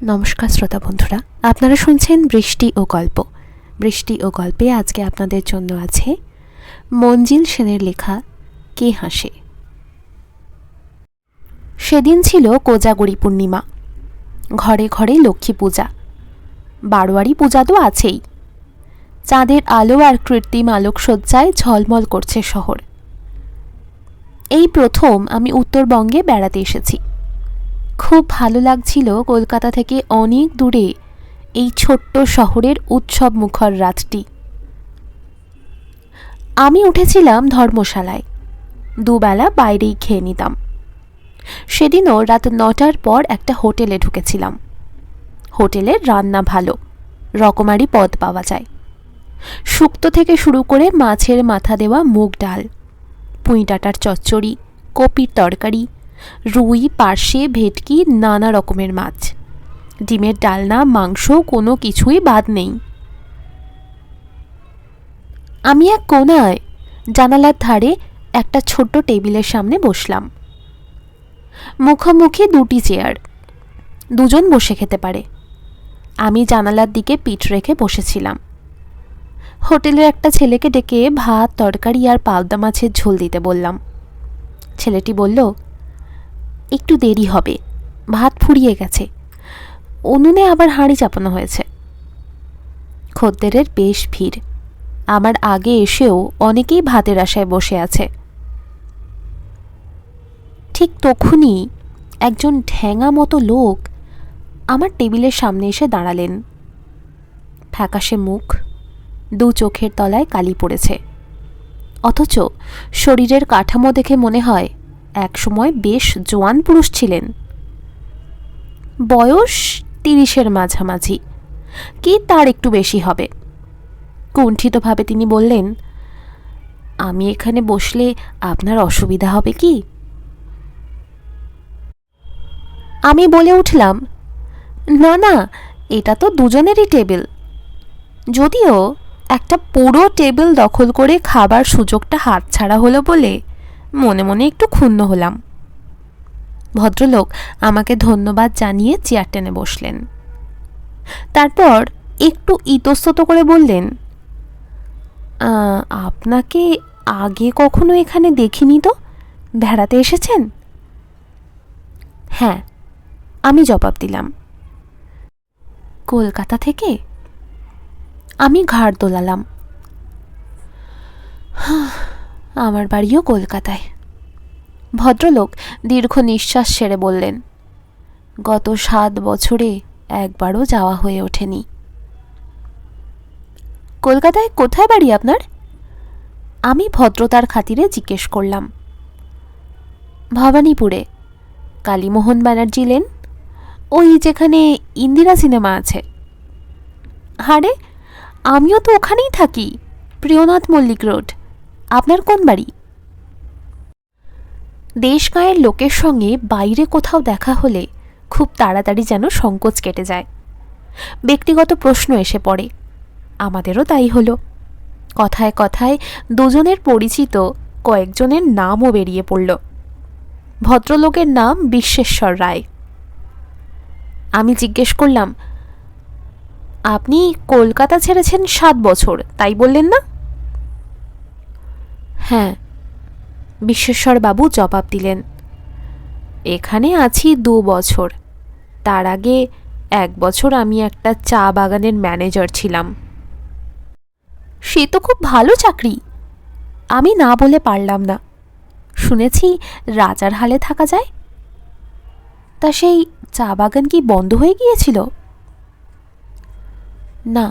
নমস্কার শ্রোতা বন্ধুরা, আপনারা শুনছেন বৃষ্টি ও গল্প। বৃষ্টি ও গল্পে আজকে আপনাদের জন্য আছে মঞ্জিল সেনের লেখা কে হাসে। সেদিন ছিল কোজাগরী পূর্ণিমা। ঘরে ঘরে লক্ষ্মী পূজা, বারোয়ারি পূজা তো আছেই। চাঁদের আলো আর কৃত্রিম আলোকসজ্জায় ঝলমল করছে শহর। এই প্রথম আমি উত্তরবঙ্গে বেড়াতে এসেছি। খুব ভালো লাগছিল কলকাতা থেকে অনেক দূরে এই ছোট্ট শহরের উৎসব মুখর রাতটি। আমি উঠেছিলাম ধর্মশালায়, দুবেলা বাইরেই খেয়ে নিতাম। সেদিনও রাত 9টার পর একটা হোটেলে ঢুকেছিলাম। হোটেলের রান্না ভালো, রকমারি পদ পাওয়া যায়। শুক্তো থেকে শুরু করে মাছের মাথা দেওয়া মুগ ডাল, পুঁই ডাঁটার চচ্চড়ি, কপির তরকারি, রুই, পার্শে, ভেটকি, নানা রকমের মাছ, ডিমের ডালনা, মাংস, কোনো কিছুই বাদ নেই। আমি এক কোনায় জানালার ধারে একটা ছোট্ট টেবিলের সামনে বসলাম। মুখোমুখি দুটি চেয়ার, দুজন বসে খেতে পারে। আমি জানালার দিকে পিঠ রেখে বসেছিলাম। হোটেলের একটা ছেলেকে ডেকে ভাত, তরকারি আর পাবদা মাছের ঝোল দিতে বললাম। ছেলেটি বলল, একটু দেরি হবে, ভাত ফুরিয়ে গেছে, উনুনে আবার হাঁড়ি চাপানো হয়েছে। খদ্দেরের বেশ ভিড়। আমার আগে এসেও অনেকেই ভাতের আশায় বসে আছে। ঠিক তখনই একজন ঠ্যাঙা মতো লোক আমার টেবিলের সামনে এসে দাঁড়ালেন। ফ্যাকাশে মুখ, দু চোখের তলায় কালি পড়েছে, অথচ শরীরের কাঠামো দেখে মনে হয় একসময় বেশ জোয়ান পুরুষ ছিলেন। বয়স 30-এর মাঝামাঝি, কি তার একটু বেশি হবে। কুণ্ঠিতভাবে তিনি বললেন, আমি এখানে বসলে আপনার অসুবিধা হবে কি? আমি বলে উঠলাম, না না, এটা তো দুজনেরই টেবিল। যদিও একটা পুরো টেবিল দখল করে খাবার সুযোগটা হাতছাড়া হলো বলে মনে মনে একটু ক্ষুণ্ণ হলাম। ভদ্রলোক আমাকে ধন্যবাদ জানিয়ে চেয়ার টেনে বসলেন। তারপর একটু ইতস্তত করে বললেন, আপনাকে আগে কখনো এখানে দেখিনি তো, বেড়াতে এসেছেন? হ্যাঁ, আমি জবাব দিলাম। কলকাতা থেকে? আমি ঘাড় দোলালাম। আমার বাড়িও কলকাতায়। ভদ্রলোক দীর্ঘ নিঃশ্বাস ছেড়ে বললেন, গত 7 বছরে একবারও যাওয়া হয়ে ওঠেনি। কলকাতায় কোথায় বাড়ি আপনার? আমি ভদ্রতার খাতিরে জিজ্ঞেস করলাম। ভবানীপুরে, কালীমোহন ব্যানার্জি লেন, ওই যেখানে ইন্দিরা সিনেমা আছে। আরে, আমিও তো ওখানেই থাকি, প্রিয়নাথ মল্লিক রোড। আপনার কোন বাড়ি? দেশ গাঁয়ের লোকের সঙ্গে বাইরে কোথাও দেখা হলে খুব তাড়াতাড়ি যেন সংকোচ কেটে যায়, ব্যক্তিগত প্রশ্ন এসে পড়ে। আমাদেরও তাই হলো। কথায় কথায় দুজনের পরিচিত কয়েকজনের নামও বেরিয়ে পড়ল। ভদ্রলোকের নাম বিশ্বেশ্বর রায়। আমি জিজ্ঞেস করলাম, আপনি কলকাতা ছেড়েছেন 7 বছর, তাই বললেন না? হ্যাঁ, বিশ্বেশ্বরবাবু জবাব দিলেন। এখানে আছি 2 বছর। তার আগে 1 বছর আমি একটা চা বাগানের ম্যানেজার ছিলাম। সে তো খুব ভালো চাকরি। আমি না বলে পারলাম না। শুনেছি রাজার হালে থাকা যায়। তা সেই চা বাগান কি বন্ধ হয়ে গিয়েছিল? না।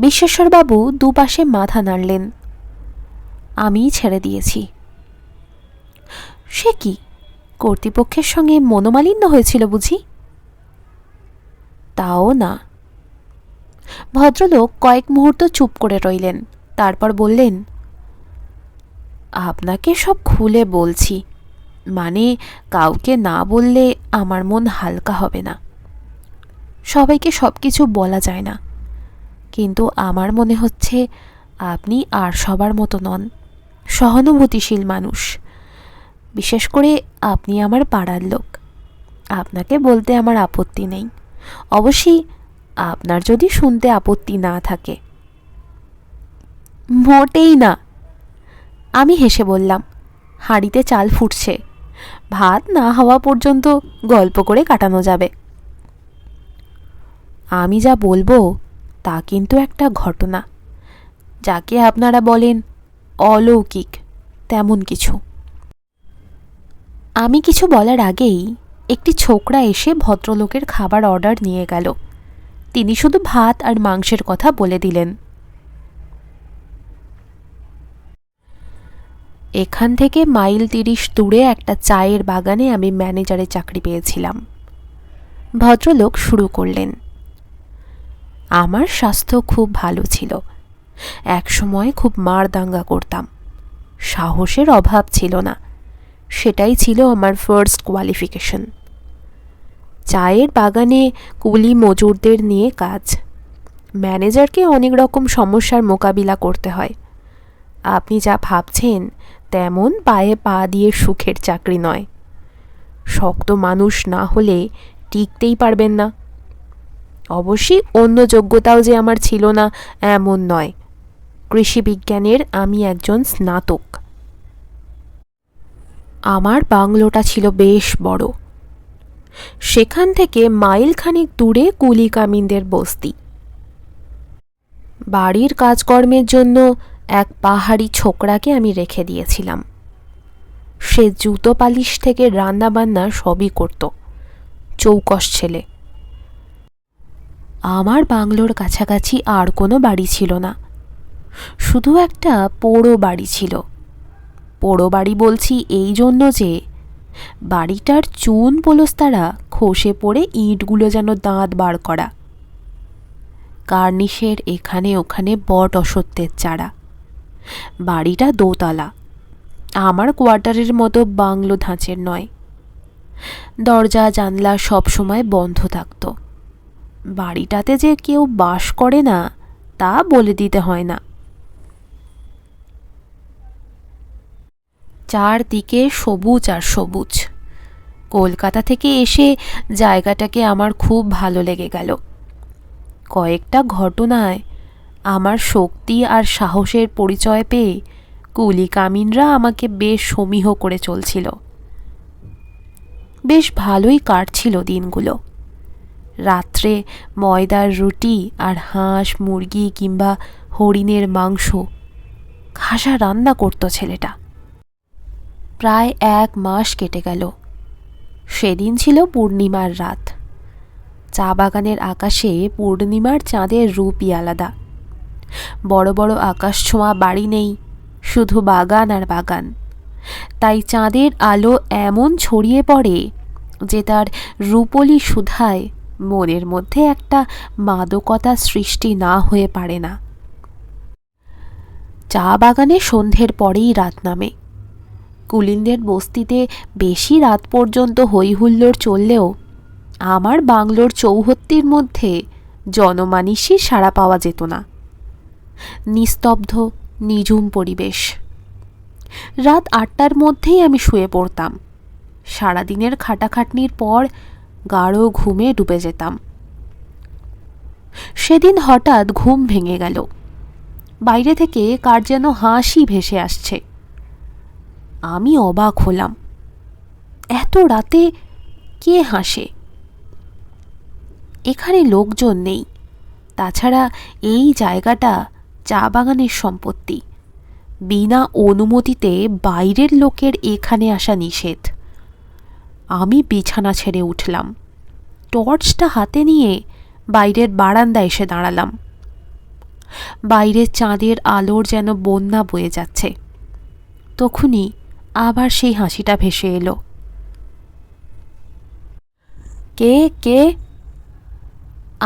বিশ্বেশ্বরবাবু দুপাশে মাথা নাড়লেন। আমিই ছেড়ে দিয়েছি। সে কি, কর্তৃপক্ষের সঙ্গে মনোমালিন্য হয়েছিল বুঝি? তাও না। ভদ্রলোক কয়েক মুহূর্ত চুপ করে রইলেন, তারপর বললেন, আপনাকে সব খুলে বলছি, মানে কাউকে না বললে আমার মন হালকা হবে না। সবাইকে সব কিছু বলা যায় না, কিন্তু আমার মনে হচ্ছে আপনি আর সবার মতো নন, সহানুভূতিশীল মানুষ। বিশেষ করে আপনি আমার পাড়ার লোক। আপনাকে বলতে আমার আপত্তি নেই, অবশ্যই আপনার যদি শুনতে আপত্তি না থাকে। মোটেই না, আমি হেসে বললাম। হাঁড়িতে চাল ফুটছে, ভাত না হওয়া পর্যন্ত গল্প করে কাটানো যাবে। আমি যা বলবো তা কিন্তু একটা ঘটনা, যাকে আপনারা বলেন অলৌকিক, তেমন কিছু। আমি কিছু বলার আগেই একটি ছোকরা এসে ভদ্রলোকের খাবার অর্ডার নিয়ে গেল। তিনি শুধু ভাত আর মাংসের কথা বলে দিলেন। এখান থেকে মাইল 30 দূরে একটা চায়ের বাগানে আমি ম্যানেজারের চাকরি পেয়েছিলাম। ভদ্রলোক শুরু করলেন। আমার স্বাস্থ্য খুব ভালো ছিল, একসময় খুব মারদাঙ্গা করতাম, সাহসের অভাব ছিল না, সেটাই ছিল আমার ফার্স্ট কোয়ালিফিকেশন। চায়ের বাগানে কুলি মজুরদের নিয়ে কাজ, ম্যানেজারকে অনেক রকম সমস্যার মোকাবিলা করতে হয়। আপনি যা ভাবছেন তেমন পায়ে পা দিয়ে সুখের চাকরি নয়। শক্ত মানুষ না হলে টিকতেই পারবেন না। অবশ্যই অন্য যোগ্যতাও যে আমার ছিল না এমন নয়, কৃষি বিজ্ঞানের আমি একজন স্নাতক। আমার বাংলোটা ছিল বেশ বড়, সেখান থেকে মাইল খানিক দূরে কুলি কামিনদের বস্তি। বাড়ির কাজকর্মের জন্য এক পাহাড়ি ছোকরাকে আমি রেখে দিয়েছিলাম। সে জুতো পালিশ থেকে রান্নাবান্না সবই করত, চৌকস ছেলে। আমার বাংলোর কাছাকাছি আর কোনো বাড়ি ছিল না, শুধু একটা পোড়ো বাড়ি ছিল। পোড়ো বাড়ি বলছি এই জন্য যে বাড়িটার চুন পোলস্তারা খসে পড়ে ইঁটগুলো যেন দাঁত বার করা। কার্নিশের এখানে ওখানে বট অসত্যের চারা। বাড়িটা দোতলা, আমার কোয়ার্টারের মতো বাংলো ধাঁচের নয়। দরজা জানলা সব সময় বন্ধ থাকত। বাড়িটাতে যে কেউ বাস করে না তা বলে দিতে হয় না। চারদিকে সবুজ আর সবুজ। কলকাতা থেকে এসে জায়গাটাকে আমার খুব ভালো লেগে গেল। কয়েকটা ঘটনায় আমার শক্তি আর সাহসের পরিচয় পেয়ে কুলি কামিনরা আমাকে বেশ সমীহ করে চলছিল। বেশ ভালোই কাটছিল দিনগুলো। রাত্রে ময়দার রুটি আর হাঁস মুরগি কিংবা হরিণের মাংস খাসা রান্না করত ছেলেটা। প্রায় 1 মাস কেটে গেল। সেদিন ছিল পূর্ণিমার রাত। চা বাগানের আকাশে পূর্ণিমার চাঁদের রূপই আলাদা। বড় বড় আকাশ ছোঁয়া বাড়ি নেই, শুধু বাগান আর বাগান। তাই চাঁদের আলো এমন ছড়িয়ে পড়ে যে তার রূপলি সুধায় মনের মধ্যে একটা মাদকতা সৃষ্টি না হয়ে পারে না। চা বাগানে সন্ধ্যের পরেই রাত নামে। কুলিনদের বস্তিতে বেশি রাত পর্যন্ত হইহুল্লোড় চললেও আমার বাংলোর চৌহত্তির মধ্যে জনমানুষই সাড়া পাওয়া যেত না। নিস্তব্ধ নিঝুম পরিবেশ। রাত 8টার মধ্যেই আমি শুয়ে পড়তাম। সারাদিনের খাটাখাটনির পর গাঢ় ঘুমে ডুবে যেতাম। সেদিন হঠাৎ ঘুম ভেঙে গেল। বাইরে থেকে কার যেন হাসি ভেসে আসছে। আমি অবাক হলাম, এত রাতে কে হাসে? এখানে লোকজন নেই, তাছাড়া এই জায়গাটা চা বাগানের সম্পত্তি। বিনা অনুমতিতে বাইরের লোকের এখানে আসা নিষেধ। আমি বিছানা ছেড়ে উঠলাম, টর্চটা হাতে নিয়ে বাইরের বারান্দায় এসে দাঁড়ালাম। বাইরের চাঁদের আলোর যেন বন্যা বয়ে যাচ্ছে। তখনই আবার সেই হাসিটা ভেসে এলো। কে কে?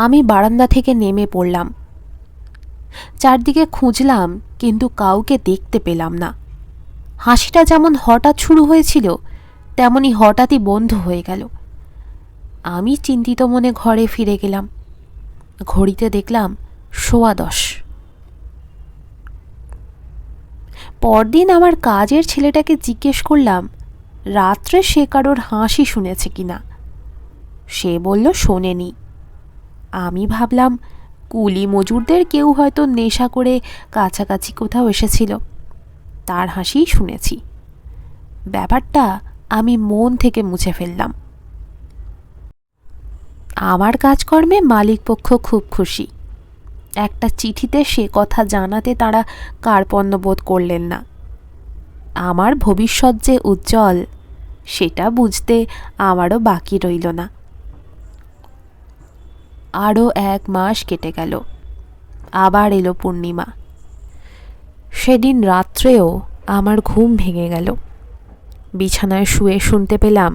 আমি বারান্দা থেকে নেমে পড়লাম। চারদিকে খুঁজলাম, কিন্তু কাউকে দেখতে পেলাম না। হাসিটা যেমন হঠাৎ শুরু হয়েছিল তেমনি হঠাৎই বন্ধ হয়ে গেল। আমি চিন্তিত মনে ঘরে ফিরে গেলাম। ঘড়িতে দেখলাম 10:15। পরদিন আমার কাজের ছেলেটাকে জিজ্ঞেস করলাম রাত্রে সে কারোর হাসি শুনেছে কিনা। সে বলল শোনেনি। আমি ভাবলাম কুলি মজুরদের কেউ হয়তো নেশা করে কাছাকাছি কোথাও এসেছিল, তার হাসিই শুনেছি। ব্যাপারটা আমি মন থেকে মুছে ফেললাম। আমার কাজকর্মে মালিকপক্ষ খুব খুশি। একটা চিঠিতে সে কথা জানাতে তারা কার্পণ্য বোধ করলেন না। আমার ভবিষ্যৎ যে উজ্জ্বল সেটা বুঝতে আমারও বাকি রইল না। আরও 1 মাস কেটে গেল। আবার এলো পূর্ণিমা। সেদিন রাত্রেও আমার ঘুম ভেঙে গেল। বিছানায় শুয়ে শুনতে পেলাম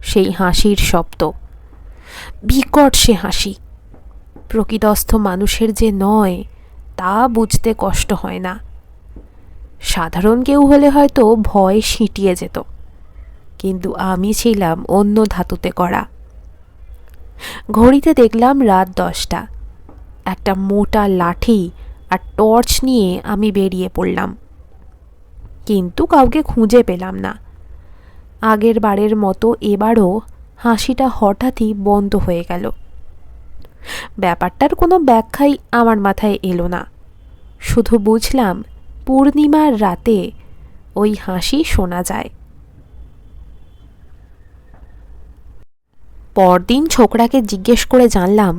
সেই হাসির শব্দ। বিকট সে হাসি। প্রকৃতস্থ মানুষের যে নয় তা বুঝতে কষ্ট হয় না। সাধারণ কেউ হলে হয়তো ভয় সিঁটিয়ে যেত, কিন্তু আমি ছিলাম অন্য ধাতুতে করা। ঘড়িতে দেখলাম রাত 10টা। একটা মোটা লাঠি আর টর্চ নিয়ে আমি বেরিয়ে পড়লাম, কিন্তু কাউকে খুঁজে পেলাম না। আগের বারের মতো এবারও হাসিটা হঠাৎই বন্ধ হয়ে গেল। ব্যাপারটার কোনো ব্যাখ্যাই আমার মাথায় এলো না। শুধু বুঝলাম পূর্ণিমার রাতে ওই হাসি শোনা যায়। পরদিন ছোকরাকে জিজ্ঞেস করে জানলাম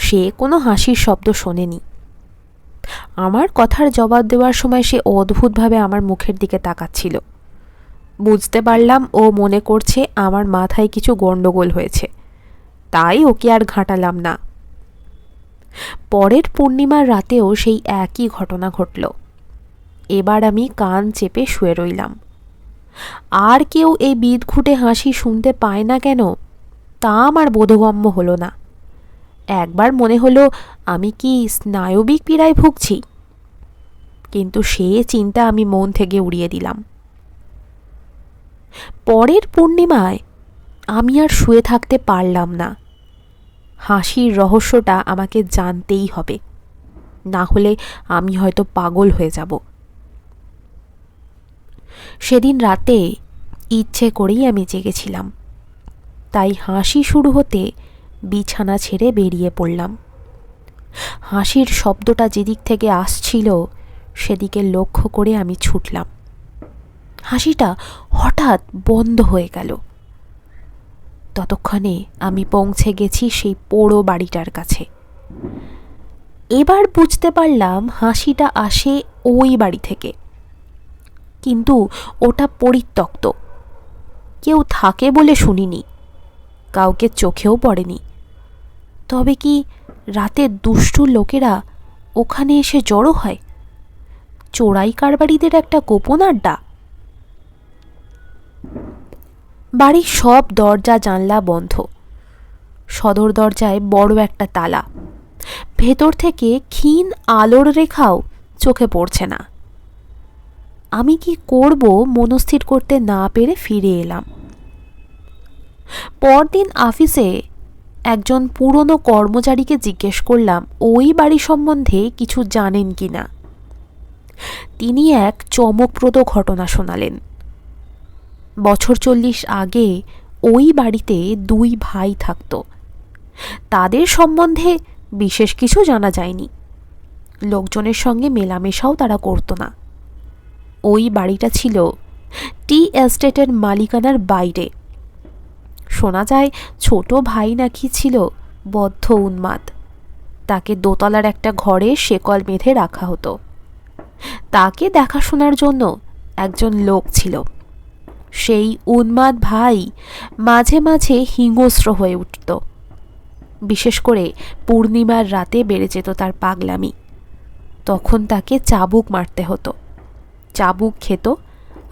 সে কোনো হাসির শব্দ শোনেনি। আমার কথার জবাব দেওয়ার সময় সে অদ্ভুতভাবে আমার মুখের দিকে তাকাচ্ছিল। বুঝতে পারলাম ও মনে করছে আমার মাথায় কিছু গন্ডগোল হয়েছে, তাই ওকে আর ঘাঁটালাম না। পরের পূর্ণিমার রাতেও সেই একই ঘটনা ঘটল। এবার আমি কান চেপে শুয়ে রইলাম। আর কেউ এই বিদঘুটে হাসি শুনতে পায় না কেন তা আমার বোধগম্য হলো না। একবার মনে হলো আমি কি স্নায়বিক পীড়ায় ভুগছি, কিন্তু সে চিন্তা আমি মন থেকে উড়িয়ে দিলাম। পরের পূর্ণিমায় আমি আর শুয়ে থাকতে পারলাম না। হাসির রহস্যটা আমাকে জানতেই হবে, না হলে আমি হয়তো পাগল হয়ে যাব। সেদিন রাতে ইচ্ছে করেই আমি জেগেছিলাম, তাই হাসি শুরু হতে বিছানা ছেড়ে বেরিয়ে পড়লাম। হাসির শব্দটা যেদিক থেকে আসছিল সেদিকে লক্ষ্য করে আমি ছুটলাম। হাসিটা হঠাৎ বন্ধ হয়ে গেল। ততক্ষণে আমি পৌঁছে গেছি সেই পোড়ো বাড়িটার কাছে। এবার বুঝতে পারলাম হাসিটা আসে ওই বাড়ি থেকে, কিন্তু ওটা পরিত্যক্ত। কেউ থাকে বলে শুনিনি, কাউকে চোখেও পড়েনি। তবে কি রাতে দুষ্টু লোকেরা ওখানে এসে জড়ো হয়? চোরাই কারবারিদের একটা গোপন আড্ডা? বাড়ির সব দরজা জানলা বন্ধ। সদর দরজায় বড় একটা তালা। ভেতর থেকে ক্ষীণ আলোর রেখাও চোখে পড়ছে না। আমি কি করব মনস্থির করতে না পেরে ফিরে এলাম। পরদিন অফিসে একজন পুরনো কর্মচারীকে জিজ্ঞেস করলাম ওই বাড়ি সম্বন্ধে কিছু জানেন কিনা। তিনি এক চমকপ্রদ ঘটনা শোনালেন। বছর 40 আগে ওই বাড়িতে 2 ভাই থাকত। তাদের সম্বন্ধে বিশেষ কিছু জানা যায়নি। লোকজনের সঙ্গে মেলামেশাও তারা করত না। ওই বাড়িটা ছিল টি এস্টেটের মালিকানার বাইরে। শোনা যায় ছোট ভাই নাকি ছিল বদ্ধ উন্মাদ। তাকে দোতলার একটা ঘরে শেকল বেঁধে রাখা হতো। তাকে দেখাশোনার জন্য একজন লোক ছিল। সেই উন্মাদ ভাই মাঝে মাঝে হিংস্র হয়ে উঠত। বিশেষ করে পূর্ণিমার রাতে বেড়ে যেত তার পাগলামি। তখন তাকে চাবুক মারতে হতো। চাবুক খেত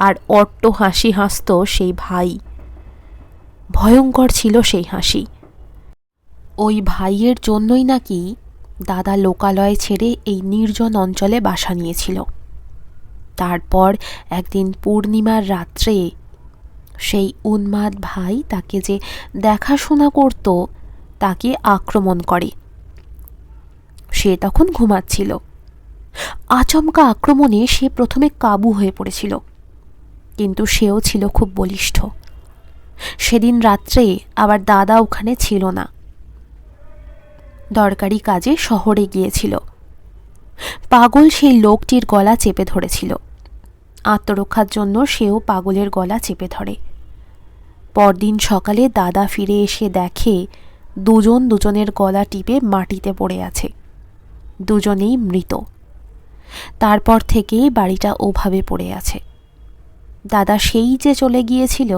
আর অট্ট হাসি হাসত সেই ভাই। ভয়ঙ্কর ছিল সেই হাসি। ওই ভাইয়ের জন্যই নাকি দাদা লোকালয় ছেড়ে এই নির্জন অঞ্চলে বাসা নিয়েছিল। তারপর একদিন পূর্ণিমার রাত্রে সেই উন্মাদ ভাই তাকে যে দেখাশোনা করত তাকে আক্রমণ করে। সে তখন ঘুমাচ্ছিল। আচমকা আক্রমণে সে প্রথমে কাবু হয়ে পড়েছিল, কিন্তু সেও ছিল খুব বলিষ্ঠ। সেদিন রাত্রে আবার দাদা ওখানে ছিল না, দরকারি কাজে শহরে গিয়েছিল। পাগল সেই লোকটির গলা চেপে ধরেছিল। আত্মরক্ষার জন্য সেও পাগলের গলা চেপে ধরে। পরদিন সকালে দাদা ফিরে এসে দেখে দুজন দুজনের গলা টিপে মাটিতে পড়ে আছে, দুজনেই মৃত। তারপর থেকেই বাড়িটা ওভাবে পড়ে আছে। দাদা সেই যে চলে গিয়েছিল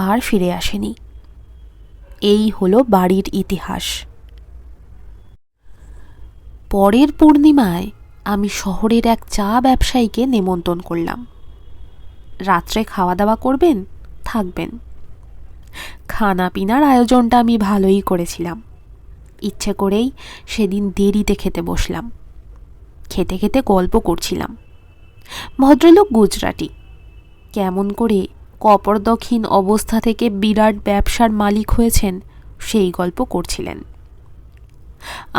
আর ফিরে আসেনি। এই হলো বাড়ির ইতিহাস। পরের পূর্ণিমায় আমি শহরের এক চা ব্যবসায়ীকে নেমন্তন্ন করলাম। রাত্রে খাওয়া দাওয়া করবেন, থাকবেন। খানা পিনার আয়োজনটা আমি ভালোই করেছিলাম। ইচ্ছে করেই সেদিন দেরিতে খেতে বসলাম। খেতে খেতে গল্প করছিলাম। ভদ্রলোক গুজরাটি, কেমন করে কপর্দকহীন অবস্থা থেকে বিরাট ব্যবসার মালিক হয়েছেন সেই গল্প করছিলেন।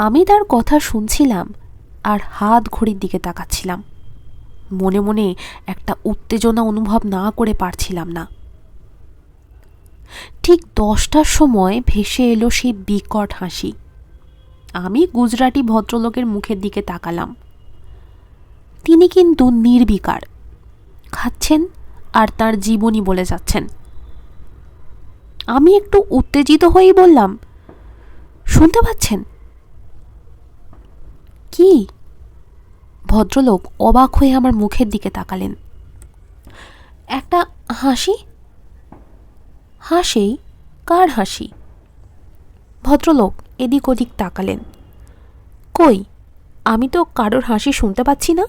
আমি তার কথা শুনছিলাম আর হাত ঘড়ির দিকে তাকাচ্ছিলাম। মনে মনে একটা উত্তেজনা অনুভব না করে পারছিলাম না। ঠিক 10টার সময় ভেসে এলো সেই বিকট হাসি। আমি গুজরাটি ভদ্রলোকের মুখের দিকে তাকালাম। তিনি কিন্তু নির্বিকার, খাচ্ছেন আর তার জীবনী বলে যাচ্ছেন। আমি একটু উত্তেজিত হয়েই বললাম, শুনতে পাচ্ছেন? কি? ভদ্রলোক অবাক হয়ে আমার মুখের দিকে তাকালেন। একটা হাসি। হাসি? কার হাসি? ভদ্রলোক এদিক ওদিক তাকালেন। কই, আমি তো কারোর হাসি শুনতে পাচ্ছি না।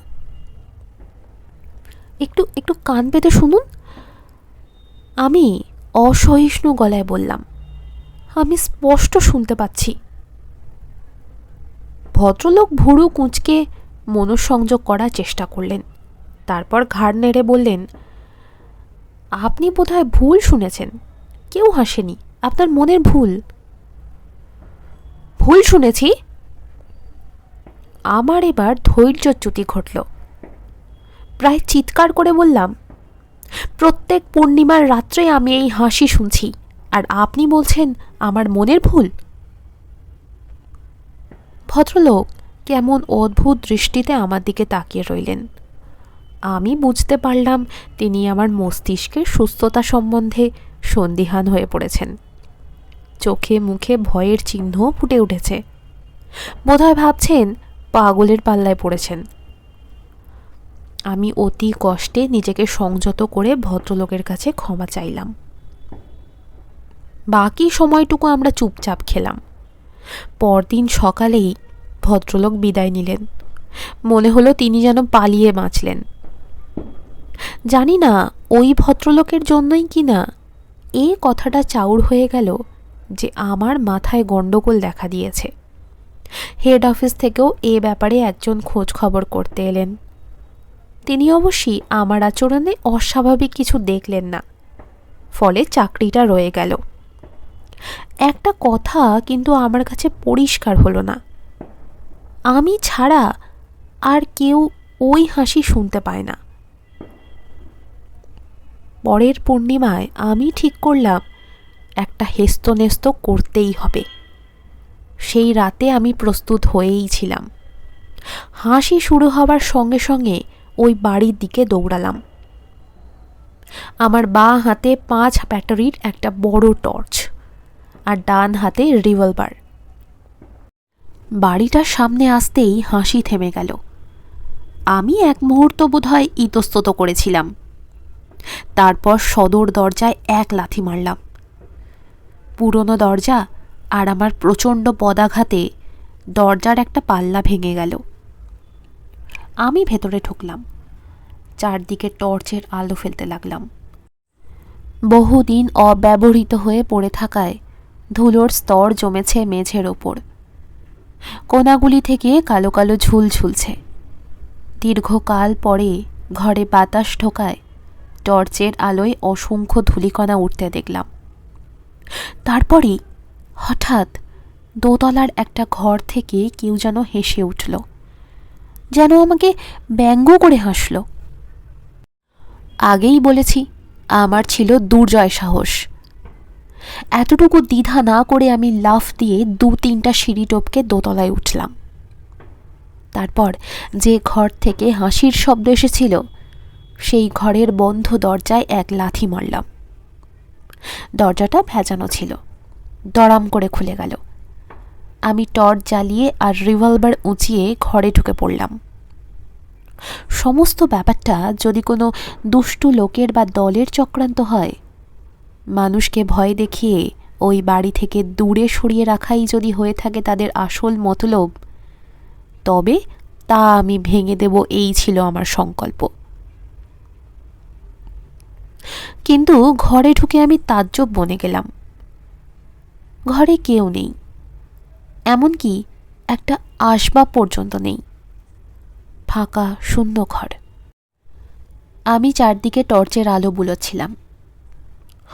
একটু একটু কান পেতে শুনুন। আমি অসহিষ্ণু গলায় বললাম, আমি স্পষ্ট শুনতে পাচ্ছি। ভদ্রলোক ভুরু কুঁচকে মনঃসংযোগ করার চেষ্টা করলেন। তারপর ঘাড় নেড়ে বললেন, আপনি বোধহয় ভুল শুনেছেন। কেউ হাসেনি, আপনার মনের ভুল। ভুল শুনেছি? আমার এবার ধৈর্যচ্যুতি ঘটল। প্রায় চিৎকার করে বললাম, প্রত্যেক পূর্ণিমার রাত্রে আমি এই হাসি শুনছি, আর আপনি বলছেন আমার মনের ভুল? ভদ্রলোক কেমন অদ্ভুত দৃষ্টিতে আমার দিকে তাকিয়ে রইলেন। আমি বুঝতে পারলাম তিনি আমার মস্তিষ্কের সুস্থতা সম্বন্ধে সন্দিহান হয়ে পড়েছেন। চোখে মুখে ভয়ের চিহ্ন ফুটে উঠেছে। বোধহয় ভাবছেন পাগলের পাল্লায় পড়েছেন। আমি অতি কষ্টে নিজেকে সংযত করে ভদ্রলোকের কাছে ক্ষমা চাইলাম। বাকি সময়টুকু আমরা চুপচাপ খেলাম। পরদিন সকালেই ভদ্রলোক বিদায় নিলেন। মনে হলো তিনি যেন পালিয়ে বাঁচলেন। জানি না ওই ভদ্রলোকের জন্যই কি না এই কথাটা চাউর হয়ে গেল যে আমার মাথায় গন্ডগোল দেখা দিয়েছে। হেড অফিস থেকেও এ ব্যাপারে একজন খোঁজ খবর করতে এলেন। তিনি অবশ্যই আমার আচরণে অস্বাভাবিক কিছু দেখলেন না, ফলে চাকরিটা রয়ে গেল। একটা কথা কিন্তু আমার কাছে পরিষ্কার হলো না, আমি ছাড়া আর কেউ ওই হাসি শুনতে পায় না। পরের পূর্ণিমায় আমি ঠিক করলাম একটা হেস্তনেস্ত করতেই হবে। সেই রাতে আমি প্রস্তুত হয়েই ছিলাম। হাসি শুরু হওয়ার সঙ্গে সঙ্গে ওই বাড়ির দিকে দৌড়ালাম। আমার বাঁ হাতে 5 ব্যাটারির একটা বড় টর্চ আর ডান হাতে রিভলভার। বাড়িটার সামনে আসতেই হাসি থেমে গেল। আমি এক মুহূর্ত বোধহয় ইতস্তত করেছিলাম। তারপর সদর দরজায় এক লাথি মারলাম। পুরনো দরজা আর আমার প্রচণ্ড পদাঘাতে দরজার একটা পাল্লা ভেঙে গেল। আমি ভেতরে ঢুকলাম। চারদিকে টর্চের আলো ফেলতে লাগলাম। বহুদিন অব্যবহৃত হয়ে পড়ে থাকায় ধুলোর স্তর জমেছে মেঝের ওপর। কোনাগুলি থেকে কালো কালো ঝুল ঝুলছে। দীর্ঘকাল পরে ঘরে বাতাস ঢোকায় টর্চের আলোয় অসংখ্য ধূলিকণা উঠতে দেখলাম। তারপরে হঠাৎ দোতলার একটা ঘর থেকে কেউ যেন হেসে উঠল, যেন আমাকে ব্যঙ্গ করে হাসল। আগেই বলেছি আমার ছিল দুর্জয় সাহস। এতটুকু দ্বিধা না করে আমি লাফ দিয়ে 2-3টা সিঁড়ি টপকে দোতলায় উঠলাম। তারপর যে ঘর থেকে হাসির শব্দ এসেছিল সেই ঘরের বন্ধ দরজায় এক লাথি মারলাম। দরজাটা ভেজানো ছিল, দড়াম করে খুলে গেল। আমি টর্চ জ্বালিয়ে আর রিভলভার উঁচিয়ে ঘরে ঢুকে পড়লাম। সমস্ত ব্যাপারটা যদি কোনো দুষ্টু লোকের বা দলের চক্রান্ত হয়, মানুষকে ভয় দেখিয়ে ওই বাড়ি থেকে দূরে সরিয়ে রাখাই যদি হয়ে থাকে তাদের আসল মতলব, তবে তা আমি ভেঙে দেব, এই ছিল আমার সংকল্প। কিন্তু ঘরে ঢুকে আমি তাজ্জব বনে গেলাম। ঘরে কেউ নেই, এমনকি একটা আসবাব পর্যন্ত নেই। ফাঁকা শূন্য ঘর। আমি চারদিকে টর্চের আলো বুলোচ্ছিলাম।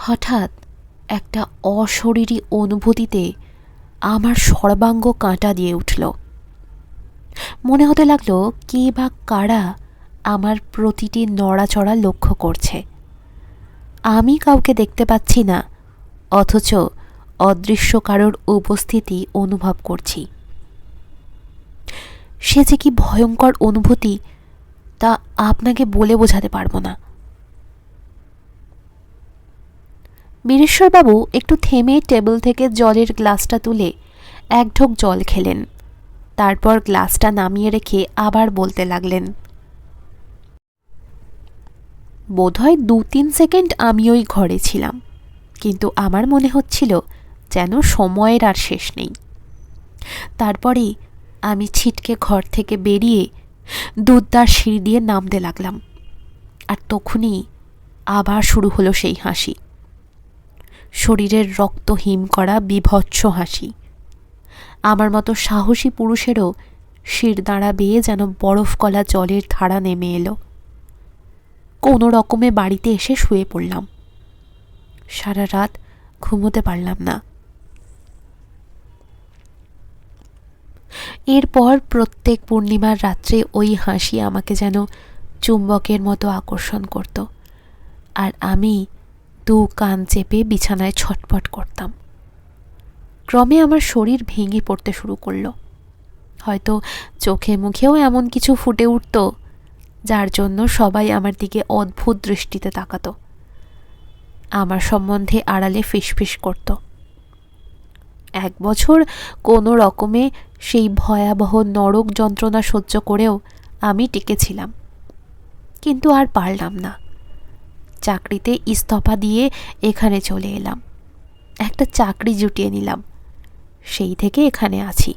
হঠাৎ একটা অশরীরী অনুভূতিতে আমার সর্বাঙ্গ কাঁটা দিয়ে উঠল। মনে হতে লাগলো কে বা কারা আমার প্রতিটি নড়াচড়া লক্ষ্য করছে। আমি কাউকে দেখতে পাচ্ছি না, অথচ অদৃশ্য কারোর উপস্থিতি অনুভব করছি। সে যে কি ভয়ঙ্কর অনুভূতি তা আপনাকে বলে বোঝাতে পারবো না। বীরেশ্বরবাবু একটু থেমে টেবিল থেকে জলের গ্লাসটা তুলে এক ঢোক জল খেলেন। তারপর গ্লাসটা নামিয়ে রেখে আবার বলতে লাগলেন। বোধহয় 2-3 সেকেন্ড আমি ওই ঘরে ছিলাম, কিন্তু আমার মনে হচ্ছিল যেন সময়ের আর শেষ নেই। তারপরে আমি ছিটকে ঘর থেকে বেরিয়ে দুধদার সিঁড়ি দিয়ে নামতে লাগলাম। আর তখনই আবার শুরু হলো সেই হাসি, শরীরের রক্ত হিম করা বিভৎস হাসি। আমার মতো সাহসী পুরুষেরও শিরদাঁড়া বেয়ে যেন বরফ গলা জলের ধারা নেমে এলো। কোনো রকমে বাড়িতে এসে শুয়ে পড়লাম। সারা রাত ঘুমোতে পারলাম না। এরপর প্রত্যেক পূর্ণিমার রাত্রে ওই হাসি আমাকে যেন চুম্বকের মতো আকর্ষণ করত, আর আমি 2 কান চেপে বিছানায় ছটপট করতাম। ক্রমে আমার শরীর ভেঙে পড়তে শুরু করলো। হয়তো চোখে মুখেও এমন কিছু ফুটে উঠত যার জন্য সবাই আমার দিকে অদ্ভুত দৃষ্টিতে তাকাত, আমার সম্বন্ধে আড়ালে ফিসফিস করত। 1 বছর কোনো রকমে সেই ভয়াবহ নরক যন্ত্রণা সহ্য করেও আমি টিকেছিলাম, কিন্তু আর পারলাম না। চাকরিতে ইস্তফা দিয়ে এখানে চলে এলাম। একটা চাকরি জুটিয়ে নিলাম, সেই থেকে এখানে আছি।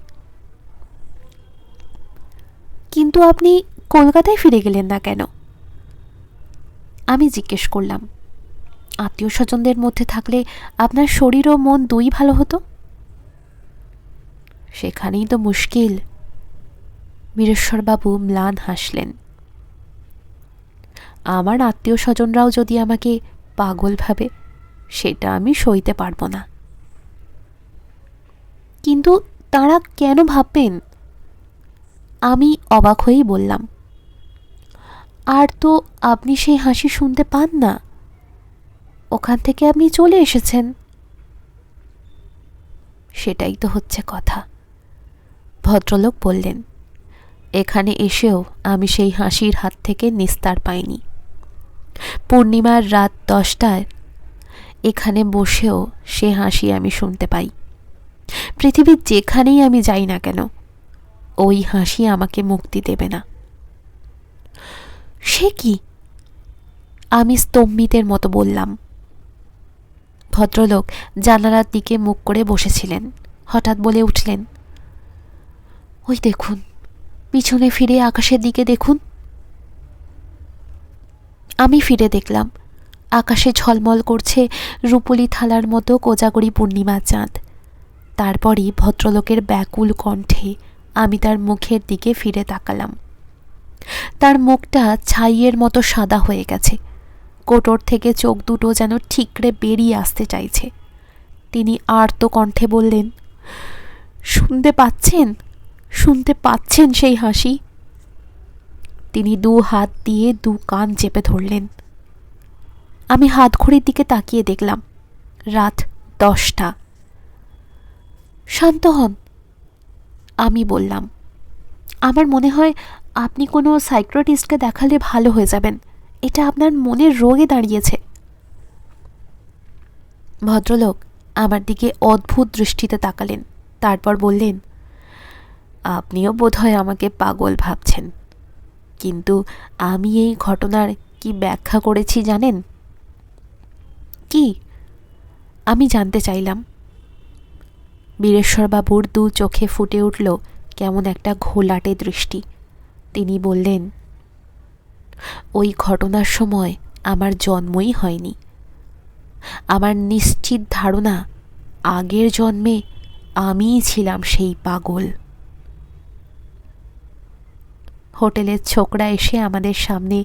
কিন্তু আপনি কলকাতায় ফিরে গেলেন না কেন? আমি জিজ্ঞেস করলাম। আত্মীয় স্বজনদের মধ্যে থাকলে আপনার শরীর ও মন দুই ভালো হতো। সেখানেই তো মুশকিল। বীরেশ্বরবাবু ম্লান হাসলেন। আমার আত্মীয় স্বজনরাও যদি আমাকে পাগল ভাবে, সেটা আমি সইতে পারবো না। কিন্তু তারা কেন ভাববেন? আমি অবাক হয়েই বললাম। আর তো আপনি সেই হাসি শুনতে পান না, ওখান থেকে আপনি চলে এসেছেন। সেটাই তো হচ্ছে কথা, ভদ্রলোক বললেন। এখানে এসেও আমি সেই হাসির হাত থেকে নিস্তার পাইনি। পূর্ণিমার রাত 10টায় এখানে বসেও সে হাসি আমি শুনতে পাই। পৃথিবীর যেখানেই আমি যাই না কেন, ওই হাসি আমাকে মুক্তি দেবে না। সে কি? আমি স্তম্ভিতের মতো বললাম। ভদ্রলোক জানালার দিকে মুখ করে বসেছিলেন। হঠাৎ বলে উঠলেন, ওই দেখুন, পিছনে ফিরে আকাশের দিকে দেখুন। আমি ফিরে দেখলাম, আকাশে ঝলমল করছে রূপলি থালার মতো কোজাগরি পূর্ণিমা চাঁদ। তারপরই ভদ্রলোকের ব্যাকুল কণ্ঠে আমি তার মুখের দিকে ফিরে তাকালাম। তার মুখটা ছাইয়ের মতো সাদা হয়ে গেছে। কোটর থেকে চোখ দুটো যেন ঠিকরে বেরিয়ে আসতে চাইছে। তিনি আর্ত কণ্ঠে বললেন, শুনতে পাচ্ছেন? শুনতে পাচ্ছেন সেই হাসি? তিনি 2 হাত দিয়ে 2 কান চেপে ধরলেন। আমি হাতঘড়ির দিকে তাকিয়ে দেখলাম রাত 10টা। শান্ত হন, আমি বললাম। আমার মনে হয় আপনি কোনো সাইকিয়াট্রিস্টকে দেখালে ভালো হয়ে যাবেন। এটা আপনার মনের রোগে দাঁড়িয়েছে। ভদ্রলোক আমার দিকে অদ্ভুত দৃষ্টিতে তাকালেন, তারপর বললেন, আপনিও বোধহয় আমাকে পাগল ভাবছেন, কিন্তু আমি এই ঘটনার কি ব্যাখ্যা করেছি জানেন? কি? আমি জানতে চাইলাম। বীরেশ্বরবাবুর 2 চোখে ফুটে উঠল কেমন একটা ঘোলাটে দৃষ্টি। তিনি বললেন, ওই ঘটনার সময় আমার জন্মই হয়নি। আমার নিশ্চিত ধারণা আগের জন্মে আমিই ছিলাম সেই পাগল। হোটেলের ছোকরা এসে আমাদের সামনে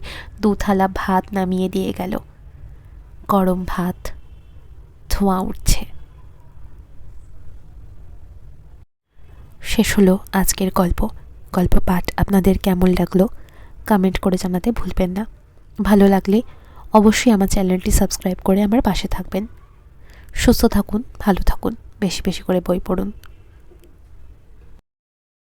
2 থালা ভাত নামিয়ে দিয়ে গেল। গরম ভাত, ধোঁয়া উঠছে। শেষ হলো আজকের গল্প পাঠ। আপনাদের কেমন লাগলো কমেন্ট করে জানাতে ভুলবেন না। ভালো লাগলে অবশ্যই আমার চ্যানেলটি সাবস্ক্রাইব করে আমার পাশে থাকবেন। সুস্থ থাকুন, ভালো থাকুন, বেশি বেশি করে বই পড়ুন।